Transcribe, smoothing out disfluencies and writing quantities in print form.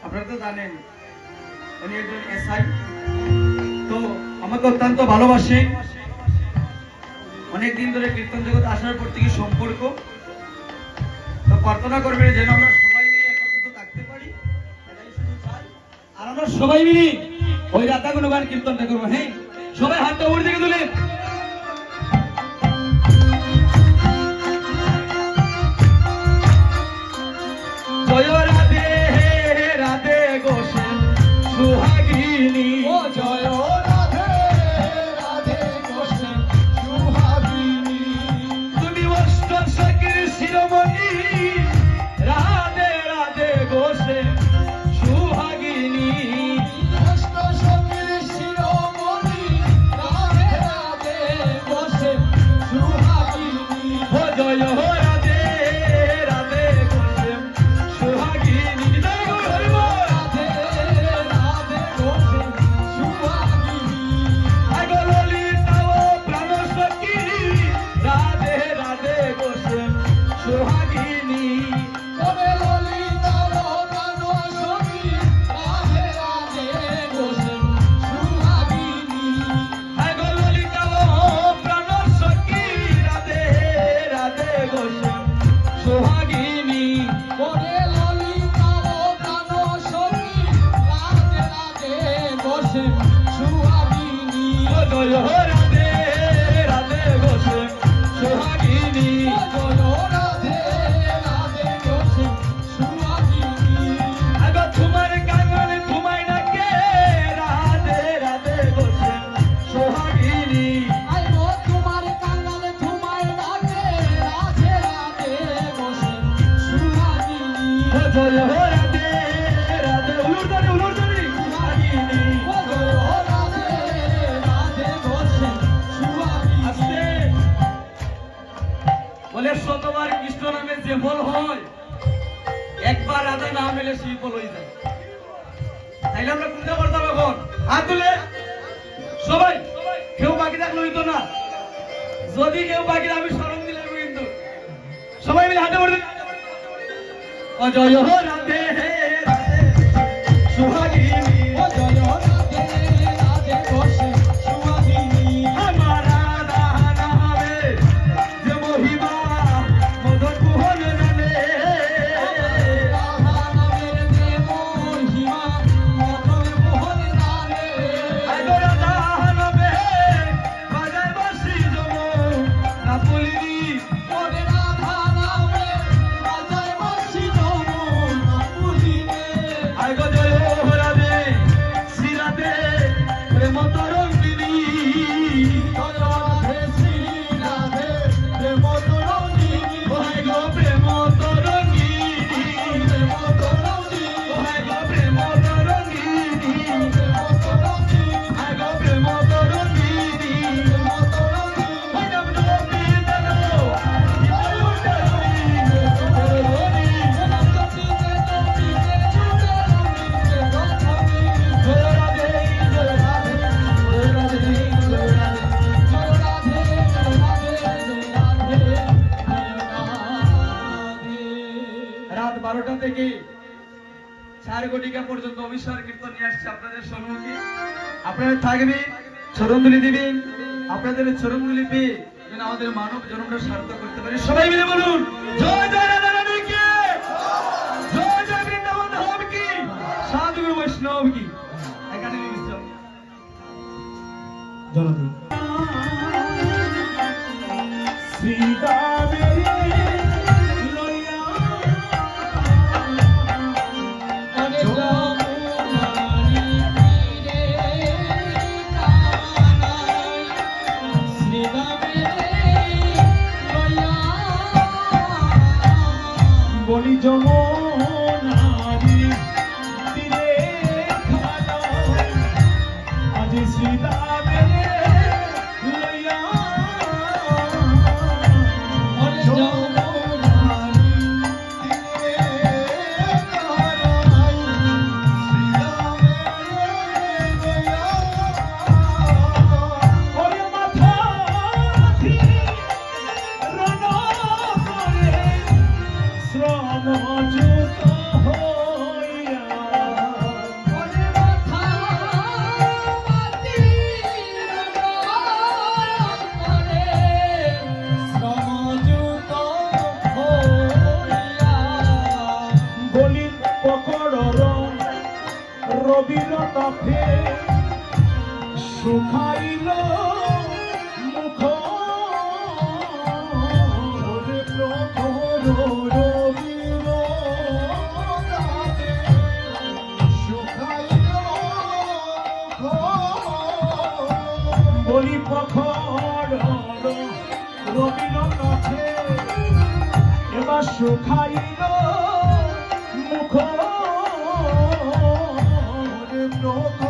আপনারা তো জানেন উনি একজন এসআই, তো আমাকে অত্যন্ত ভালোবাসে। অনেকদিন ধরে কীর্তন জগৎ আসার পর থেকে সম্পর্ক, তো প্রার্থনা করবেন যেন আমরা সবাই মিলে একত্রিত থাকতে পারি, এটাই শুধু চাই। আর আমরা সবাই মিলে ওই রাধা গুণগান কীর্তনটা করবো। হ্যাঁ, সবাই হাতটা উপর দিকে তুলেন। জয় রাধে রাধে গোসেন সুহাগিনী, ও জয় রাধে রাধে গোসেন সুহাগিনী, তুমি অষ্ট সখীর শিরোমণি, রাধে রাধে গোসেন সুহাগিনী, অষ্ট সখীর শিরোমণি, রাধে রাধে গোসেন সুহাগিনী, ও জয় রাধে রাধে গোসেন সুহাগিনী, জয় হরি বল। রাধে রাধে গোসেন সুহাগিনী, আগো ললিতা ও প্রাণ সখী, রাধে রাধে গোসেন সুহাগিনী, ওরে ললিতা ও প্রাণ সখী, রাধে রাধে গোসেন সুহাগিনী, আগো ললিতা ও প্রাণ সখী, রাধে রাধে গোসেন সুহাগিনী, ওরে ললিতা ও প্রাণ সখী, রাধে রাধে গোসেন সুহাগিনী, ও জয় রাধে রাধে গোসেন সুহাগিনী, ও জয় রাধে রাধে গোসেন সুহাগিনী, আগো তোমার কাঙ্গালে ঘুমাই না কে, রাধে রাধে গোসেন সুহাগিনী, আগো তোমার কাঙ্গালে ঘুমাই না কে, রাধে রাধে গোসেন সুহাগিনী, ও জয় রাধে রাধে উলুরদানি সুহাগিনী, ও জয় রাধে রাধে গোসেন সুহাগিনী। আস্তে বলে শতবার কৃষ্ণ নামে যে ফল হয়, একবার রাধা নাম এলে সেই ফল হয়ে যায়। তাইলে আমরা কোনটা করতাম এখন? হাত তুলে সবাই, কেউ বাকি থাকলে হইতো না, যদি কেউ বাকি আমি স্মরণ দিলাম কিন্তু সবাই মিলে হাতে পড়ে ও জয় রাধে রাধে সুহাগিনী, ও জয় রাধে রাধে গোসেন সুহাগিনী, আমার রাধা নামে যে মহিমা মধুর মোহন জানে, রাধা নামের যে মহিমা মধুর মোহন জানে, আগো রাধা নামে বাজায় বাঁশি যমুন না বলিনি, ওরে রাধা নামে বাজায় বাঁশি যমুন না বলিনি, আগো জয় রাধে শ্রী রাধে প্রেম তরঙ্গিনী, জয় রাধে শ্রী রাধে প্রেম তরঙ্গিনী, ও গো প্রেম তরঙ্গিনী, প্রেম তরঙ্গিনী, ও গো প্রেম তরঙ্গিনী, প্রেম তরঙ্গিনী, আগো প্রেম তরঙ্গিনী, প্রেম তরঙ্গিনী, ও নম নবী দেবো জয় উঠরনি উঠরনি, নম নবী দেবো জয় রাধে জয় রাধে জয় রাধে জয় রাধে জয় রাধে জয় রাধে রাত 12টা থেকে 4 ঘটিকা পর্যন্ত অবিশ্বাস কীর্তন নিয়ে আসছে আপনাদের সম্মুখে। আপনারা থাকবেন, চরণধুলি দিবেন, আপনাদের চরণধুলি পেয়ে যেন আমাদের মানব জন্মটা সার্থক করতে পারি। সবাই মিলে বলুন জয় জয় রাধা রানী কি, জয় জয় বৃন্দাবন ধাম কি, সাধুগুরু বৈষ্ণব কি। এখানে জননী শ্রীদামেরি লইয়া রবির কাফে শুকাইল মুখ রবির কাফে শুকাইল বলি প্রখর রবির কাফে এবার শুকাইল মুখ no